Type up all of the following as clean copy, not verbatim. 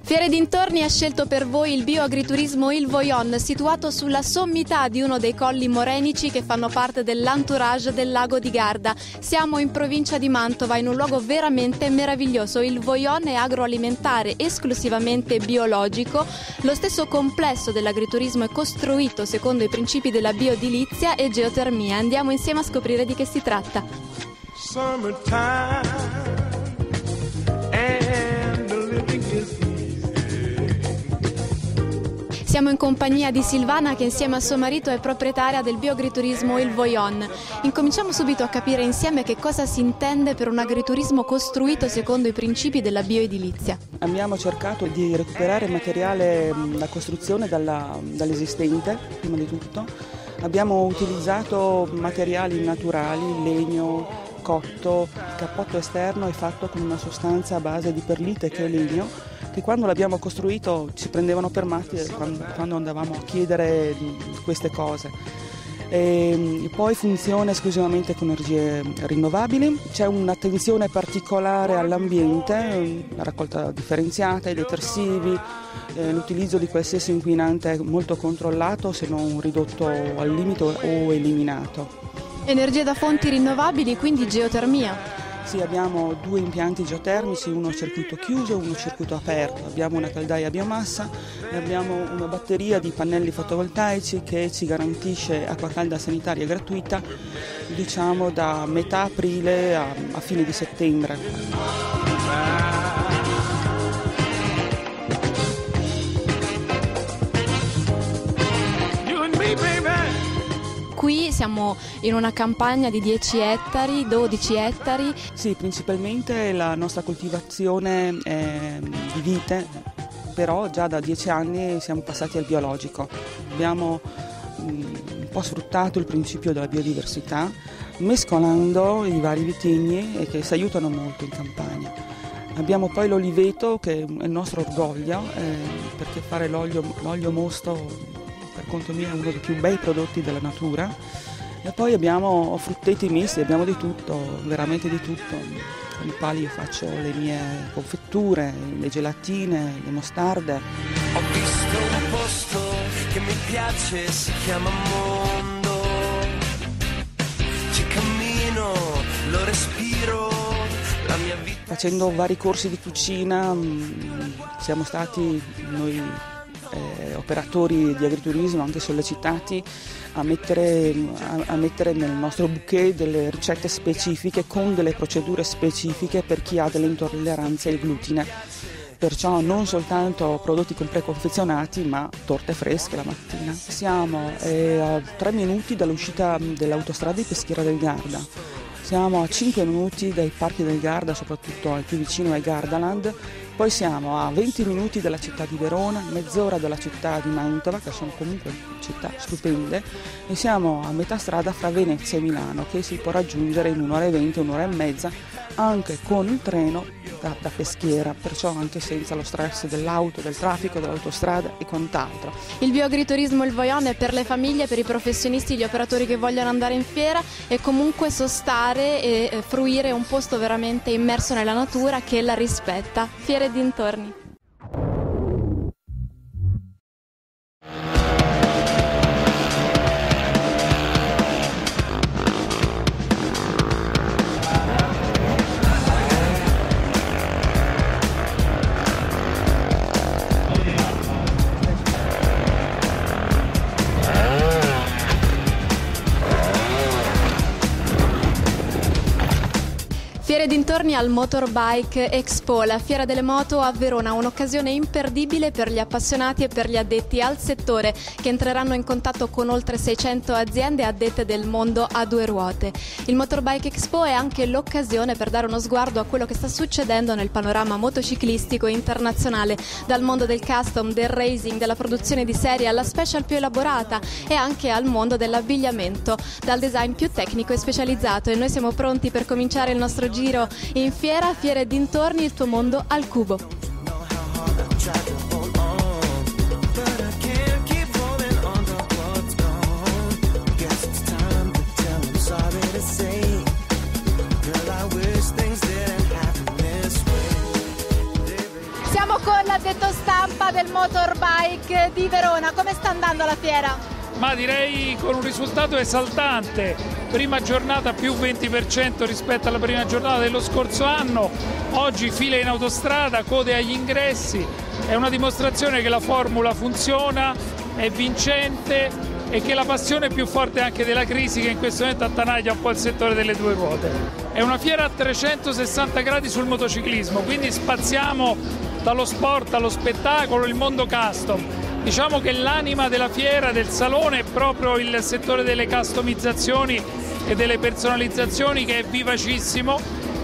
Fiere dintorni ha scelto per voi il bioagriturismo Il Voillon, situato sulla sommità di uno dei colli morenici che fanno parte dell'entourage del lago di Garda. Siamo in provincia di Mantova, in un luogo veramente meraviglioso. Il Voillon è agroalimentare esclusivamente biologico. Lo stesso complesso dell'agriturismo è costruito secondo i principi della bioedilizia e geotermia. Andiamo insieme a scoprire di che si tratta. Siamo in compagnia di Silvana che insieme a suo marito è proprietaria del bioagriturismo Il Voillon. Incominciamo subito a capire insieme che cosa si intende per un agriturismo costruito secondo i principi della bioedilizia. Abbiamo cercato di recuperare materiale da costruzione dall'esistente, prima di tutto. Abbiamo utilizzato materiali naturali, legno, cotto. Il cappotto esterno è fatto con una sostanza a base di perlite che è legno, che quando l'abbiamo costruito ci prendevano per matti quando andavamo a chiedere queste cose. E poi funziona esclusivamente con energie rinnovabili, c'è un'attenzione particolare all'ambiente, la raccolta differenziata, i detersivi, l'utilizzo di qualsiasi inquinante molto controllato, se non ridotto al limite o eliminato. Energie da fonti rinnovabili, quindi geotermia. Sì, abbiamo 2 impianti geotermici, uno a circuito chiuso e uno a circuito aperto. Abbiamo una caldaia a biomassa e abbiamo una batteria di pannelli fotovoltaici che ci garantisce acqua calda sanitaria gratuita, diciamo da metà aprile a fine di settembre. Qui siamo in una campagna di 10 ettari, 12 ettari. Sì, principalmente la nostra coltivazione è di vite, però già da 10 anni siamo passati al biologico. Abbiamo un po' sfruttato il principio della biodiversità, mescolando i vari vitigni che si aiutano molto in campagna. Abbiamo poi l'oliveto che è il nostro orgoglio, perché fare l'olio mosto per conto mio è uno dei più bei prodotti della natura. E poi abbiamo frutteti misti, abbiamo di tutto, veramente di tutto. Con i pali io faccio le mie confetture, le gelatine, le mostarde. Ho visto un posto che mi piace, si chiama mondo. Ci cammino, lo respiro, la mia vita. Facendo vari corsi di cucina siamo stati noi operatori di agriturismo anche sollecitati a mettere nel nostro bouquet delle ricette specifiche con delle procedure specifiche per chi ha delle intolleranze al glutine. Perciò non soltanto prodotti preconfezionati, ma torte fresche la mattina. Siamo a 3 minuti dall'uscita dell'autostrada di Peschiera del Garda. Siamo a 5 minuti dai parchi del Garda, soprattutto il più vicino è Gardaland. Poi siamo a 20 minuti dalla città di Verona, mezz'ora dalla città di Mantova, che sono comunque città stupende, e siamo a metà strada fra Venezia e Milano, che si può raggiungere in 1 ora e 20, 1 ora e mezza, anche con il treno da Peschiera, perciò anche senza lo stress dell'auto, del traffico, dell'autostrada e quant'altro. Il bioagriturismo Il Voillon è per le famiglie, per i professionisti, gli operatori che vogliono andare in fiera e comunque sostare e fruire un posto veramente immerso nella natura che la rispetta. Fiere dintorni. Fiere dintorni al Motorbike Expo, la fiera delle moto a Verona, un'occasione imperdibile per gli appassionati e per gli addetti al settore che entreranno in contatto con oltre 600 aziende addette del mondo a due ruote. Il Motorbike Expo è anche l'occasione per dare uno sguardo a quello che sta succedendo nel panorama motociclistico internazionale, dal mondo del custom, del racing, della produzione di serie alla special più elaborata e anche al mondo dell'abbigliamento, dal design più tecnico e specializzato. E noi siamo pronti per cominciare il nostro giro in fiera, fiere dintorni, il tuo mondo al cubo. Siamo con l'addetto stampa del Motorbike di Verona. Come sta andando la fiera? Ma direi con un risultato esaltante. Prima giornata più 20% rispetto alla prima giornata dello scorso anno, oggi file in autostrada, code agli ingressi, è una dimostrazione che la formula funziona, è vincente e che la passione è più forte anche della crisi che in questo momento attanaglia un po' il settore delle due ruote. È una fiera a 360 gradi sul motociclismo, quindi spaziamo dallo sport allo spettacolo, il mondo custom. Diciamo che l'anima della fiera, del salone, è proprio il settore delle customizzazioni e delle personalizzazioni, che è vivacissimo,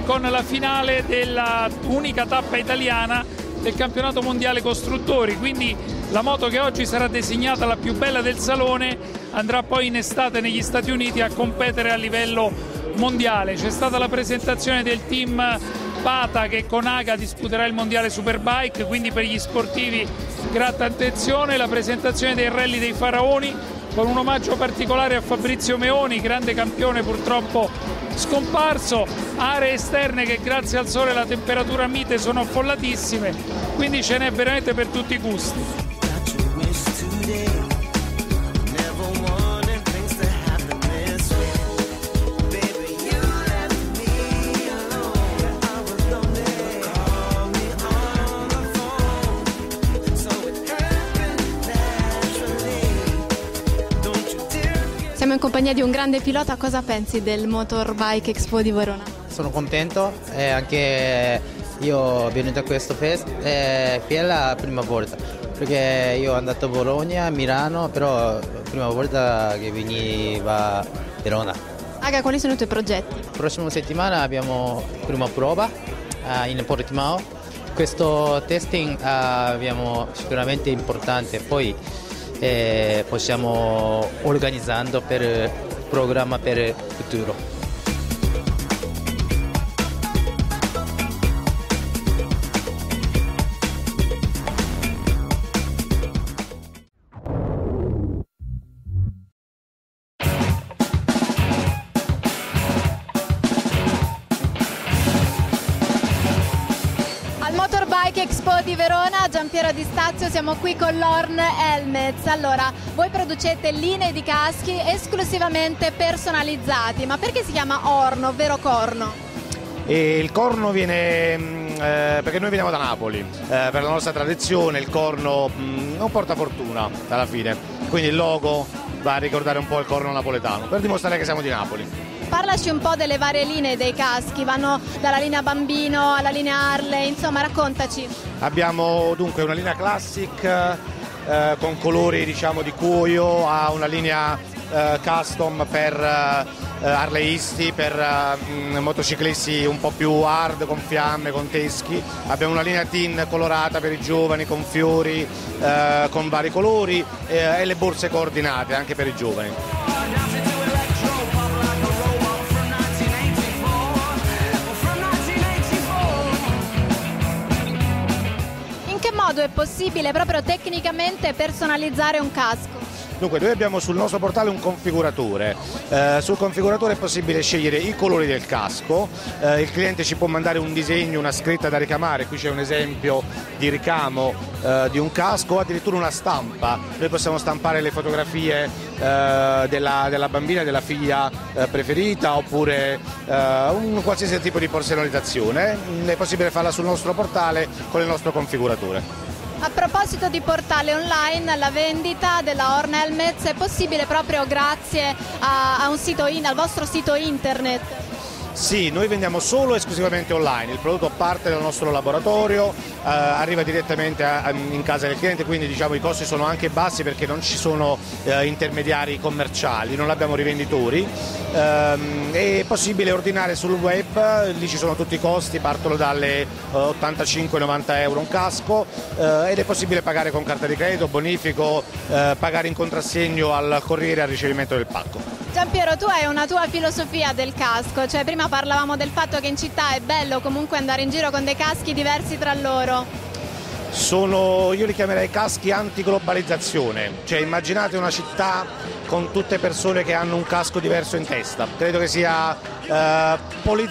con la finale della unica tappa italiana del campionato mondiale costruttori. Quindi la moto che oggi sarà designata la più bella del salone andrà poi in estate negli Stati Uniti a competere a livello mondiale. C'è stata la presentazione del team Pata che con Aga disputerà il mondiale Superbike, quindi per gli sportivi grande attenzione. La presentazione dei rally dei Faraoni con un omaggio particolare a Fabrizio Meoni, grande campione purtroppo scomparso, aree esterne che grazie al sole e alla temperatura mite sono affollatissime, quindi ce n'è veramente per tutti i gusti. Siamo in compagnia di un grande pilota, cosa pensi del Motorbike Expo di Verona? Sono contento e anche io venuto a questo fiera la prima volta, perché io sono andato a Bologna, a Milano, però la prima volta che veniva a Verona. Aga, quali sono i tuoi progetti? La prossima settimana abbiamo prima prova in Portimao. Questo testing abbiamo sicuramente importante, poi possiamo organizzando per programma per il futuro. Motorbike Expo di Verona, Giampiero Di Stazio, siamo qui con l'Horn Helmets. Allora, voi producete linee di caschi esclusivamente personalizzati, ma perché si chiama Horn, ovvero corno? E il corno viene perché noi veniamo da Napoli, per la nostra tradizione il corno non porta fortuna alla fine, quindi il logo va a ricordare un po' il corno napoletano, per dimostrare che siamo di Napoli. Parlaci un po' delle varie linee dei caschi, vanno dalla linea bambino alla linea Harley, insomma raccontaci. Abbiamo dunque una linea classic con colori diciamo di cuoio, a una linea custom per harleisti, per motociclisti un po' più hard, con fiamme, con teschi. Abbiamo una linea teen colorata per i giovani, con fiori, con vari colori e le borse coordinate anche per i giovani. Modo è possibile proprio tecnicamente personalizzare un casco? Dunque, noi abbiamo sul nostro portale un configuratore. Sul configuratore è possibile scegliere i colori del casco, il cliente ci può mandare un disegno, una scritta da ricamare, qui c'è un esempio di ricamo di un casco, o addirittura una stampa. Noi possiamo stampare le fotografie della bambina, della figlia preferita, oppure un qualsiasi tipo di personalizzazione. È possibile farla sul nostro portale con il nostro configuratore. A proposito di portale online, la vendita della Horn Helmets è possibile proprio grazie a un sito al vostro sito internet? Sì, noi vendiamo solo e esclusivamente online, il prodotto parte dal nostro laboratorio, arriva direttamente in casa del cliente, quindi diciamo i costi sono anche bassi perché non ci sono intermediari commerciali, non abbiamo rivenditori, è possibile ordinare sul web, lì ci sono tutti i costi, partono dalle 85-90 euro un casco ed è possibile pagare con carta di credito, bonifico, pagare in contrassegno al corriere al ricevimento del pacco. Giampiero, tu hai una tua filosofia del casco, cioè prima parlavamo del fatto che in città è bello comunque andare in giro con dei caschi diversi tra loro. Io li chiamerei caschi antiglobalizzazione, cioè immaginate una città con tutte persone che hanno un casco diverso in testa, credo che sia politicamente